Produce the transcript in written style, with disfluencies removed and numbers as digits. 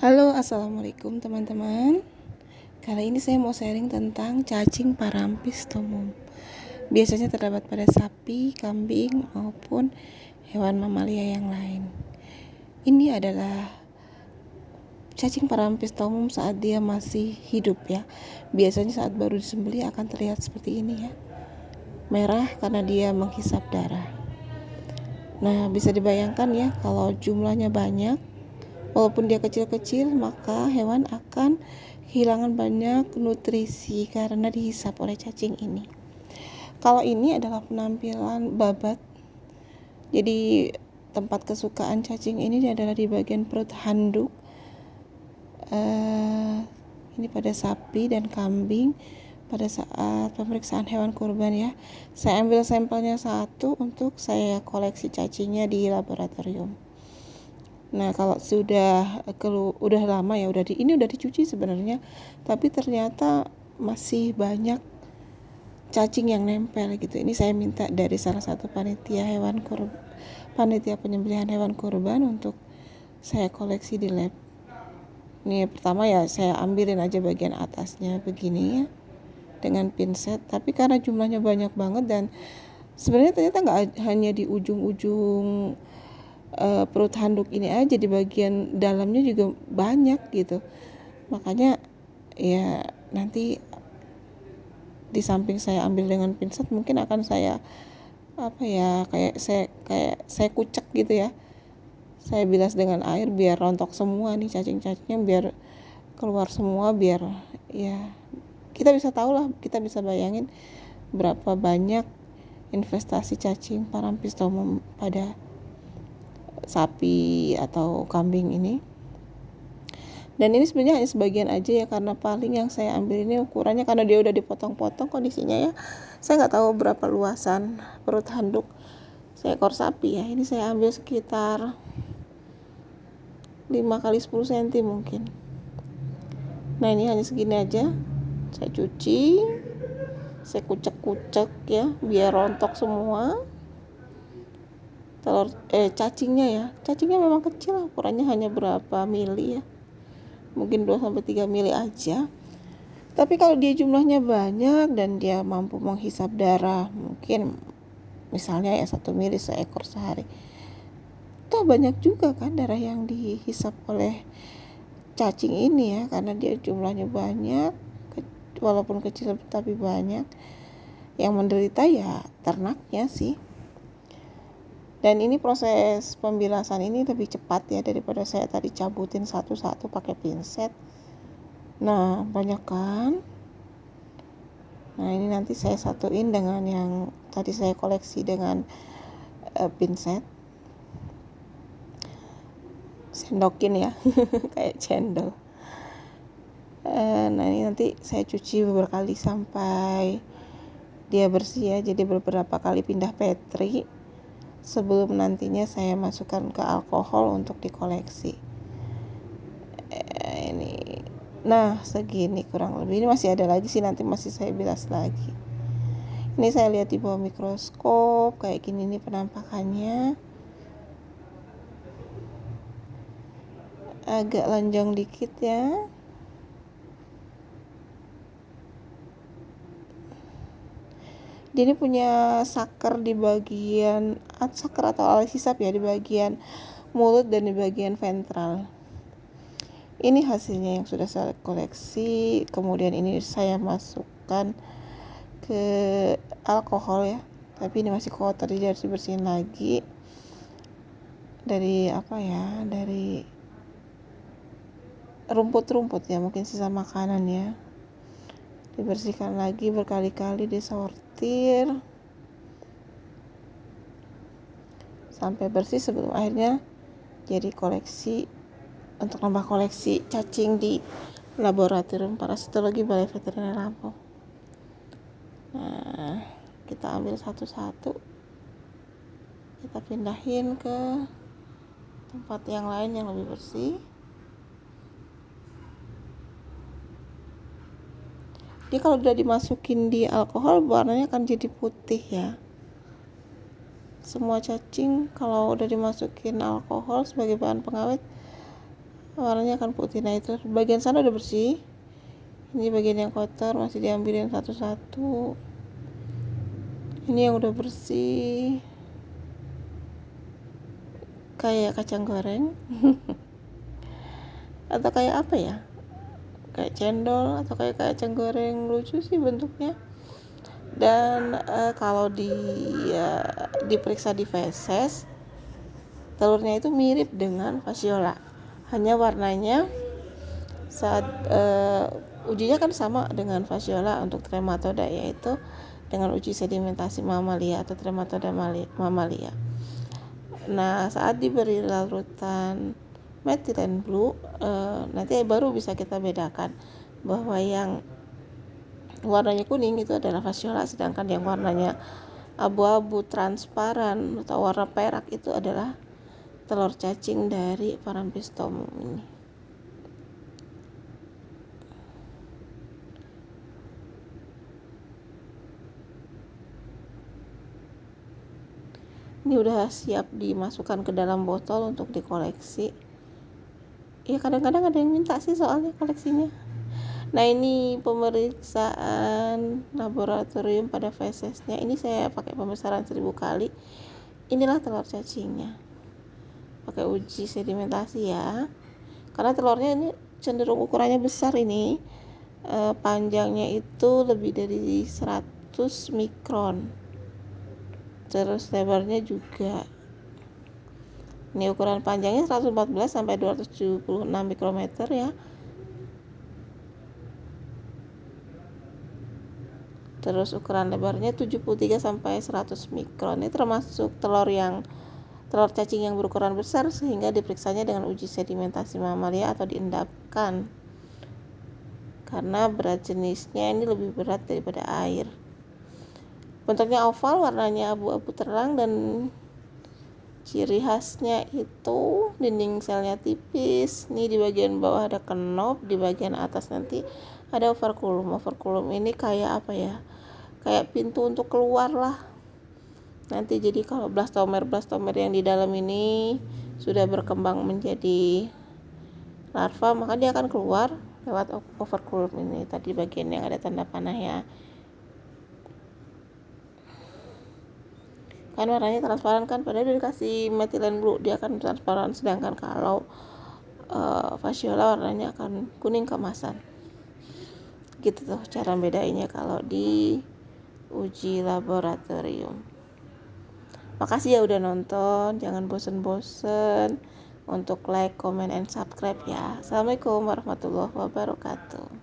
Halo, assalamualaikum teman-teman. Kali ini saya mau sharing tentang cacing parampis tomum. Biasanya terdapat pada sapi, kambing, maupun hewan mamalia yang lain. Ini adalah cacing parampis tomum saat dia masih hidup ya. Biasanya saat baru disembelih akan terlihat seperti ini ya. Merah karena dia menghisap darah. Nah, bisa dibayangkan ya kalau jumlahnya banyak, walaupun dia kecil-kecil, maka hewan akan kehilangan banyak nutrisi karena dihisap oleh cacing ini. Kalau ini adalah penampilan babat, jadi tempat kesukaan cacing ini adalah di bagian perut handuk. Ini pada sapi dan kambing pada saat pemeriksaan hewan kurban ya. Saya ambil sampelnya satu untuk saya koleksi cacingnya di laboratorium. Nah, kalau udah lama ya, ini udah dicuci sebenarnya, tapi ternyata masih banyak cacing yang nempel gitu. Ini saya minta dari salah satu panitia penyembelihan hewan kurban untuk saya koleksi di lab. Ini pertama ya, saya ambilin aja bagian atasnya begini ya dengan pinset, tapi karena jumlahnya banyak banget dan sebenarnya ternyata nggak hanya di ujung-ujung perut handuk ini aja, di bagian dalamnya juga banyak gitu. Makanya ya nanti di samping saya ambil dengan pinset, mungkin akan saya kayak saya kucek gitu ya, saya bilas dengan air biar rontok semua nih cacing-cacingnya, biar keluar semua, biar ya kita bisa tahu lah, kita bisa bayangin berapa banyak investasi cacing parampis tomum pada sapi atau kambing ini. Dan ini sebenarnya hanya sebagian aja ya, karena paling yang saya ambil ini ukurannya, karena dia udah dipotong-potong kondisinya ya, saya nggak tahu berapa luasan perut handuk seekor sapi ya. Ini saya ambil sekitar 5 kali 10 cm mungkin. Nah, ini hanya segini aja. Saya cuci, saya kucek-kucek ya biar rontok semua. Cacingnya memang kecil, ukurannya hanya berapa mili ya, mungkin 2-3 mili aja. Tapi kalau dia jumlahnya banyak dan dia mampu menghisap darah, mungkin misalnya ya 1 mili seekor sehari, toh banyak juga kan darah yang dihisap oleh cacing ini ya, karena dia jumlahnya banyak, walaupun kecil tapi banyak. Yang menderita ya ternaknya sih. Dan ini proses pembilasan ini lebih cepat ya daripada saya tadi cabutin satu-satu pakai pinset. Nah, banyak kan? Nah, ini nanti saya satuin dengan yang tadi saya koleksi dengan pinset. Sendokin ya, kayak cendol. Nah, ini nanti saya cuci beberapa kali sampai dia bersih ya. Jadi beberapa kali pindah petri sebelum nantinya saya masukkan ke alkohol untuk dikoleksi. Ini, nah segini kurang lebih. Ini masih ada lagi sih, nanti masih saya bilas lagi. Ini saya lihat di bawah mikroskop kayak gini nih penampakannya, agak lonjong dikit ya. Dia ini punya saker di bagian saker atau alat hisap ya, di bagian mulut dan di bagian ventral. Ini hasilnya yang sudah saya koleksi. Kemudian ini saya masukkan ke alkohol ya, tapi ini masih kotor, jadi harus dibersihin lagi dari dari rumput-rumput ya, mungkin sisa makanan ya. Dibersihkan lagi berkali-kali, disortir sampai bersih sebelum akhirnya jadi koleksi, untuk nambah koleksi cacing di laboratorium parasitologi Balai Veteriner Lampung. Nah, kita ambil satu-satu, kita pindahin ke tempat yang lain yang lebih bersih. Jadi kalau udah dimasukin di alkohol, warnanya akan jadi putih ya. Semua cacing kalau udah dimasukin alkohol sebagai bahan pengawet warnanya akan putih. Nah itu bagian sana udah bersih, ini bagian yang kotor masih diambilin satu-satu. Ini yang udah bersih kayak kacang goreng atau kayak apa ya, kayak cendol atau kayak kacang goreng, lucu sih bentuknya. Dan kalau diperiksa di feses, telurnya itu mirip dengan fasciola, hanya warnanya saat ujinya kan sama dengan fasciola untuk trematoda, yaitu dengan uji sedimentasi mamalia atau trematoda mamalia. Nah saat diberi larutan methylene blue, nanti baru bisa kita bedakan bahwa yang warnanya kuning itu adalah fasciola, sedangkan yang warnanya abu-abu transparan atau warna perak itu adalah telur cacing dari Parampistomum ini. Ini udah siap dimasukkan ke dalam botol untuk dikoleksi. Ya kadang-kadang ada yang minta sih soalnya koleksinya. Nah ini pemeriksaan laboratorium pada fesesnya. Ini saya pakai pembesaran 1000 kali. Inilah telur cacingnya. Pakai uji sedimentasi ya. Karena telurnya ini cenderung ukurannya besar ini. Panjangnya itu lebih dari 100 mikron. Terus lebarnya juga. Ini ukuran panjangnya 114 sampai 276 mikrometer ya. Terus ukuran lebarnya 73 sampai 100 mikron. Ini termasuk telur cacing yang berukuran besar, sehingga diperiksanya dengan uji sedimentasi mamalia atau diendapkan. Karena berat jenisnya ini lebih berat daripada air. Bentuknya oval, warnanya abu-abu terang, dan ciri khasnya itu dinding selnya tipis. Ini di bagian bawah ada kenop, di bagian atas nanti ada operculum. Operculum ini kayak apa ya? Kayak pintu untuk keluar lah. Nanti jadi kalau blastomer yang di dalam ini sudah berkembang menjadi larva, maka dia akan keluar lewat operculum ini. Tadi bagian yang ada tanda panah ya. Kan warnanya transparan kan, padahal udah dikasih methylene blue dia akan transparan, sedangkan kalau fasciola warnanya akan kuning keemasan. Gitu tuh cara bedainnya kalau di uji laboratorium. Makasih ya udah nonton, jangan bosen-bosen untuk like, comment, and subscribe ya. Assalamualaikum warahmatullahi wabarakatuh.